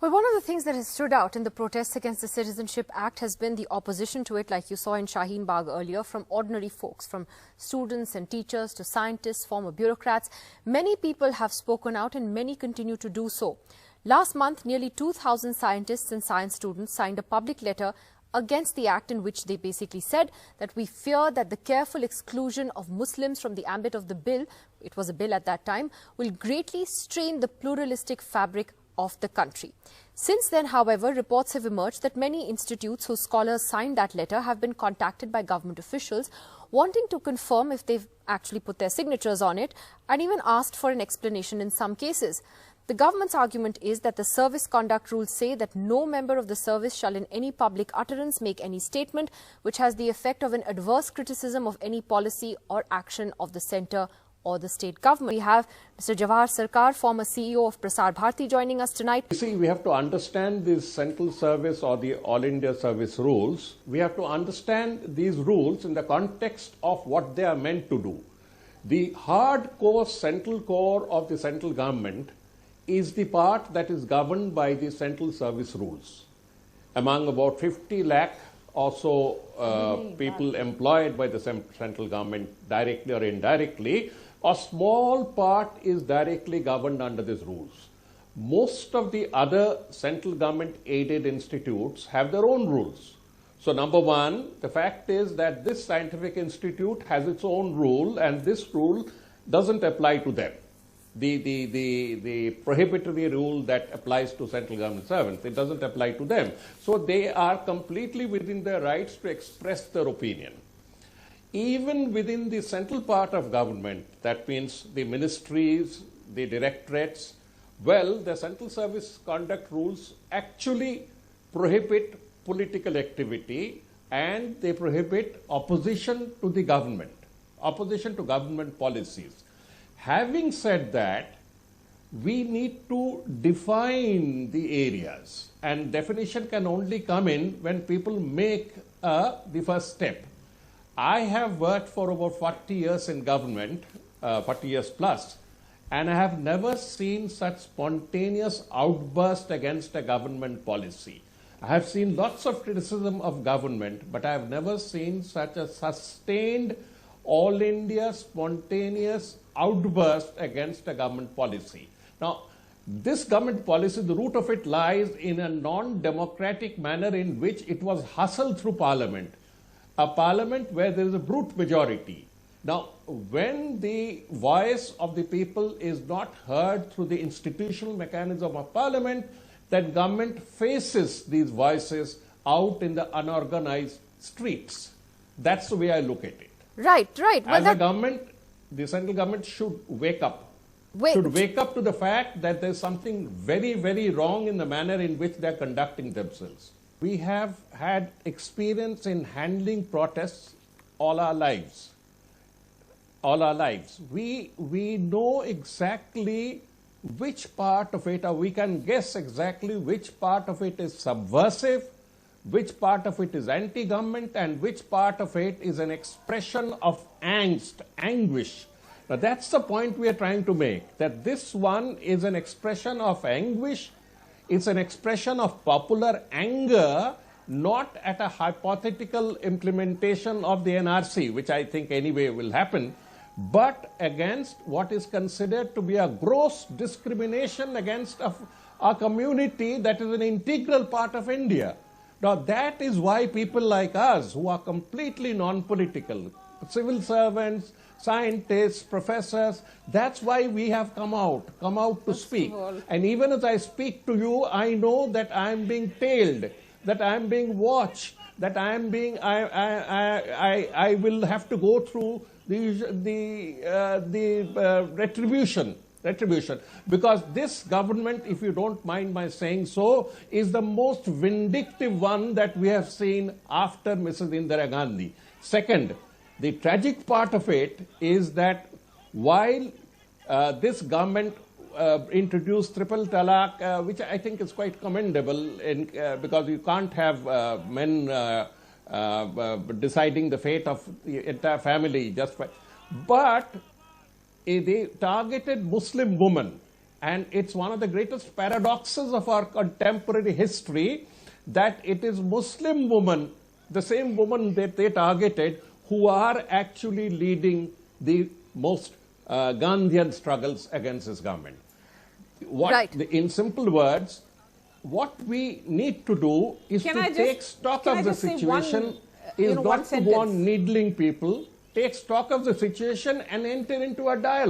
Well, one of the things that has stood out in the protests against the Citizenship Act has been the opposition to it, like you saw in Shaheen Bagh earlier, from ordinary folks, from students and teachers to scientists, former bureaucrats. Many people have spoken out and many continue to do so. Last month, nearly 2,000 scientists and science students signed a public letter against the act in which they basically said that we fear that the careful exclusion of Muslims from the ambit of the bill, it was a bill at that time, will greatly strain the pluralistic fabric of the country. Since then, however, reports have emerged that many institutes whose scholars signed that letter have been contacted by government officials wanting to confirm if they've actually put their signatures on it and even asked for an explanation in some cases. The government's argument is that the service conduct rules say that no member of the service shall in any public utterance make any statement which has the effect of an adverse criticism of any policy or action of the centre or the state government. We have Mr. Jawhar Sircar, former CEO of Prasar Bharati, joining us tonight. You see, we have to understand this central service or the All India service rules. We have to understand these rules in the context of what they are meant to do. The hardcore central core of the central government is the part that is governed by the central service rules. Among about 50 lakh or so people employed by the central government directly or indirectly, a small part is directly governed under these rules. Most of the other central government aided institutes have their own rules. So number one, the fact is that this scientific institute has its own rule and this rule doesn't apply to them. The prohibitory rule that applies to central government servants, it doesn't apply to them. So they are completely within their rights to express their opinion. Even within the central part of government, that means the ministries, the directorates, well, the central service conduct rules actually prohibit political activity and they prohibit opposition to the government, opposition to government policies. Having said that, we need to define the areas, and definition can only come in when people make the first step. I have worked for over 40 years in government, 40 years plus, and I have never seen such spontaneous outburst against a government policy. I have seen lots of criticism of government, but I have never seen such a sustained all India spontaneous outburst against a government policy. Now, this government policy, the root of it lies in a non-democratic manner in which it was hustled through parliament, a parliament where there is a brute majority. Now, when the voice of the people is not heard through the institutional mechanism of parliament, then government faces these voices out in the unorganized streets. That's the way I look at it. Right, right. As a government, the central government should wake up. Should wake up to the fact that there's something very, very wrong in the manner in which they're conducting themselves. We have had experience in handling protests all our lives. All our lives. We know exactly which part of it, or we can guess exactly which part of it is subversive, which part of it is anti-government, and which part of it is an expression of angst, anguish. Now that's the point we are trying to make, that this one is an expression of anguish, it's an expression of popular anger, not at a hypothetical implementation of the NRC, which I think anyway will happen, but against what is considered to be a gross discrimination against a community that is an integral part of India. Now that is why people like us, who are completely non-political, civil servants, scientists, professors, that's why we have come out to speak. And even as I speak to you, I know that I am being tailed, that I am being watched, that I am being, I will have to go through the retribution, because this government, if you don't mind my saying so, is the most vindictive one that we have seen after Mrs. Indira Gandhi. Second, the tragic part of it is that while this government introduced triple talaq, which I think is quite commendable because you can't have men deciding the fate of the entire family just by, but they targeted Muslim women And it's one of the greatest paradoxes of our contemporary history that it is Muslim women, the same women that they targeted, who are actually leading the most Gandhian struggles against this government. In simple words, what we need to do is take stock of the situation, is not to go on needling people, take stock of the situation and enter into a dialogue.